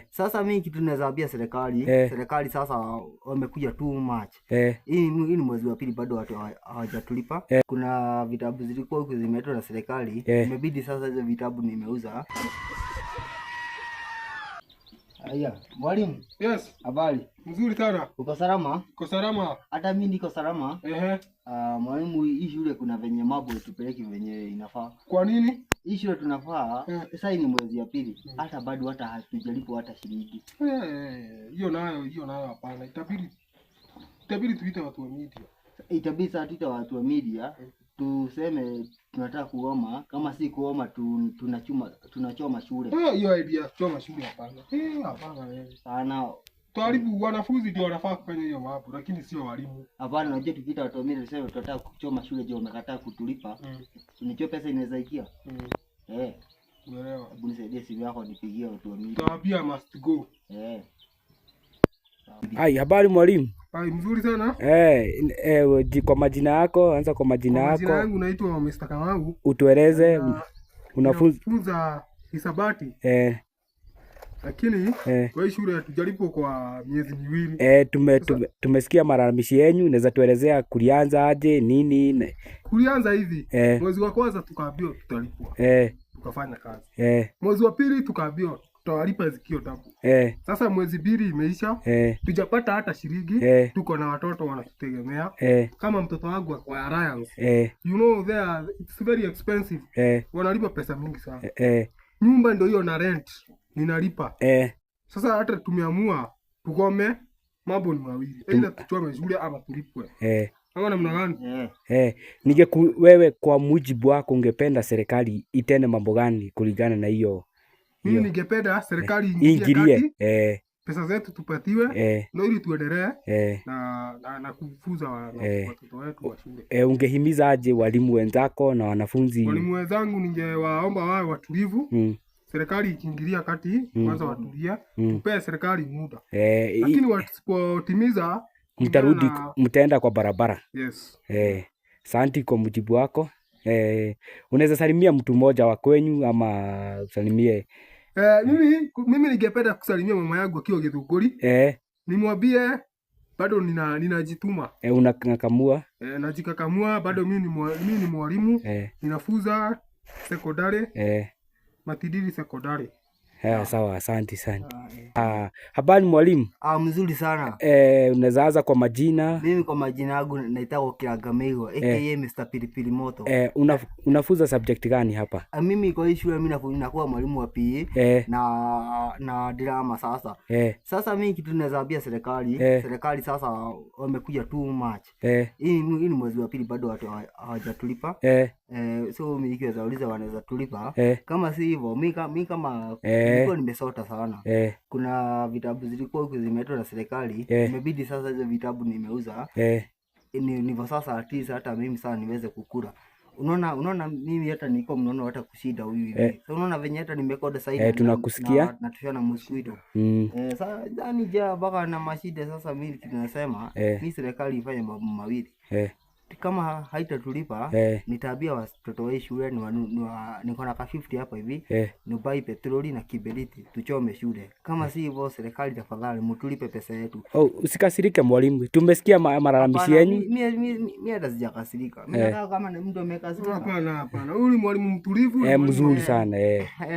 Sasa mimi kitu naweza ambia serikali sasa wamekuja too much. Hii ni mwezi wa pili bado watu hawajatulipa. Kuna vitabu zilikuwa huko zimeletwa na serikali, imebidi sasa hizo vitabu nimeuza. Aya, mwalimu. Yes. Habari? Mzuri sana. Uko salama? Uko salama. Hata mimi niko salama. Mwalimu, hii shule kuna venye mambo tupeleke venye inafaa. Kwa nini? Hii shule tunafaa, sasa ni mwezi wa pili. Hata bado hata hatujalipo hata shilingi. Hiyo nayo hapana. Itabidi tuite watu wa media. Itabidi sasa tuite watu wa media. Tuseme tunataka kuoma, kama si kuoma tunachoma shule. Hiyo idea kuchoma shule hapana. Hapana sana. Twalibu wanafunzi ndio wanafaa kufanya hiyo mambo, lakini sio walimu. Hapana, unajua tukiita watu wa media tuseme tunataka kuchoma shule je, wamekataa kutulipa. Tunicho pesa inaweza ikia. Unaelewa? Hebu nisaidie simu yako nipigie watu wa media. Tawaambia must go. Hai, habari mwalimu? Hai, mzuri sana. Kwa majina yako, anza kwa majina yako. Majina yangu naitwa Mr. Kamau. Utueleze unafunza hisabati. Lakini kwa hii shule hatujalipo kwa miezi miwili. Tumesikia malalamishi yenu, unaweza tuelezea kulianza aje nini? Kulianza hivi. Mwezi wa kwanza tukaambiwa tutalipwa. Tukafanya kazi. Mwezi wa pili tukaambiwa tutawalipa zikio tabu. Sasa mwezi mbili imeisha. Tujapata hata shilingi. Tuko na watoto wanatutegemea. Kama mtoto wangu kwa Alliance. You know it's very expensive. Wanalipa pesa mingi sana. Nyumba ndio hiyo na rent ninalipa. Sasa hata tumeamua tukome, mambo ni mawili. Aidha tuchome shule ama tulipwe. Kama namna gani? Wewe kwa mujibu wako ungependa serikali itende mambo gani kulingana na hiyo? Mimi ningependa serikali iingilie pesa zetu tupatiwe ndio ili tuendelee na kufunza watoto wetu wa shule. Ungehimiza aje walimu wenzako na wanafunzi? Walimu wenzangu ningewaomba wawe watulivu. Serikali ikiingilia kati kwanza watulia, tupee serikali muda. Lakini wasipotimiza mtaenda kwa barabara. Yes. Asante kwa mujibu wako. Unaweza salimia mtu mmoja wa kwenyu ama usalimie? Mimi ningependa kusalimia mama yangu akiwa Githunguri. Nimwambie bado ninajituma. Unakakamua? Najikakamua bado mimi ni mwalimu. Ninafunza sekondari. Matidiri sekondari. Sawa, asante sana. Habari mwalimu? Mzuri sana. Unaweza anza kwa majina? Mimi kwa majina yangu naitwa Kiragamego aka Mr. Pilipili Moto. Unafunza subject gani hapa? Mimi kwa hii shule mimi nakuwa mwalimu wa PE na drama sasa. Sasa mimi kitu naweza ambia serikali sasa wamekuja too much. Hii ni mwezi wa pili bado watu hawajatulipa. So mimi nikiweza uliza wanaweza tulipa. Kama si hivyo mimi kama nilikuwa nimesota sana. Kuna vitabu zilikuwa huko zimeletwa na serikali, imebidi sasa hizo vitabu nimeuza. Nivyo sasa atisa hata mimi sasa niweze kukula. Unaona mimi hata niko mnono hata kushida huyu hivi. So unaona venye hata nimekoda sasa tunakusikia na tushana mosquito. Sasa ndani baka na mashida sasa mimi tunasema ni serikali ifanye mambo mawili. Kama haitatulipa nitaambia watoto wa shule niko na ka 50 hapa hivi nubai petroli na kiberiti tuchome shule. Kama si hivyo serikali tafadhali mtulipe pesa yetu. Usikasirike mwalimu, tumesikia malalamishi yenu. Mimi hata sijakasirika. Mimi nataka kama ni mtu amekasirika. Hapana. Huyu mwalimu mtulivu mzuri sana.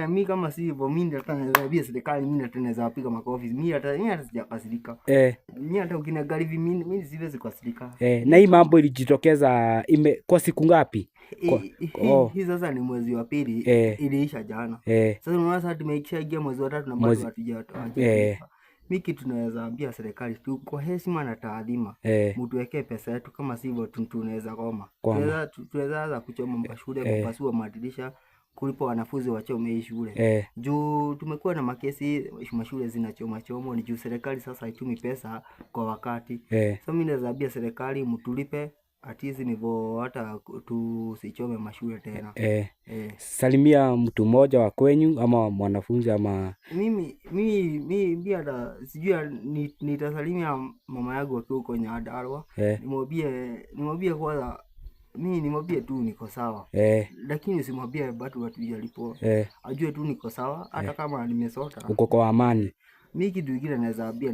Mimi kama si hivyo mimi ndio nataka serikali, mimi ndio naweza piga makofi. Mimi hata sijakasirika. Mimi hata ukiniangalia hivi mimi siwezi kasirika. Na hii mambo ilijitokeza kwa siku ngapi? Hii sasa ni mwezi wa pili, iliisha jana. Sasa unaona sasa tumeishaingia mwezi wa 3 na bado hatujatoa. Mimi kitu tunaweza ambia serikali tu kwa heshima na taadhima, mtuwekee pesa yetu, kama sivyo tunaweza koma. Tunaweza kuchoma mashule, kupasua madirisha, kulipa wanafunzi wachome hii shule. Juu tumekuwa na makesi mashule zinachoma ni juu serikali sasa haitumi pesa kwa wakati. So mimi naweza ambia serikali mtulipe atizi nivo hata tusichome mashule tena. Salimia mtu mmoja wa kwenyu ama mwanafunzi ama mimi hata sijui nitasalimia mama yangu akiwa huko Nyandarua. Nimwambie kwanza mimi nimwambie tu niko sawa. Lakini usimwambie bado hatujalipwa. Ajue tu niko sawa hata kama nimesota. Uko kwa amani. Mimi kitu kingine naweza ambia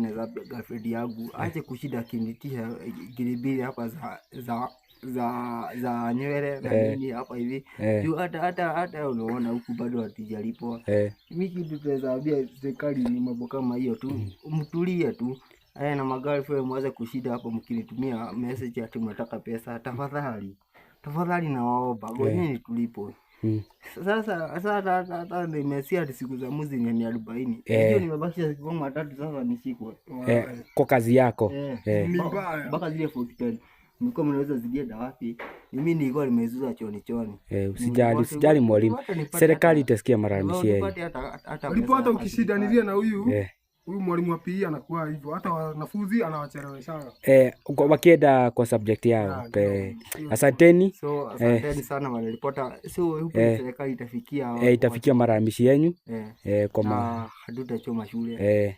girlfriend yangu aache kushida kinitisha giribili hapa za nywele na nini hapa hivi. Juu hata unaona huku bado hatujalipwa. Mimi kitu tunaweza ambia serikali ni mambo kama hiyo tu. Mtulie tu. Na magirlfriend mwaze kushida hapo mkinitumia message ati mnataka pesa. Tafadhali nawaomba ngojeni tulipwe. Sasa hata nimesia siku za mwezi ni 40. Hiyo nimebakisha siku 3 sasa nishikwe. Kwa kazi yako. Ni mbaya. Mpaka zile 40. Mko mnaweza zidia wapi? Mimi nilikuwa nimezuza choni. Usijali mwalimu. Serikali itasikia malalamishi yenu. Ulipata ukishidanilia na huyu mwalimu wa PE anakuwa hivyo. Hata wanafunzi anawachelewesha. Wakienda kwa subject yao. Asanteni. So asanteni sana wanaripota. So serikali itafikia itafikia malalamishi yenu. Kwa hatutachoma shule.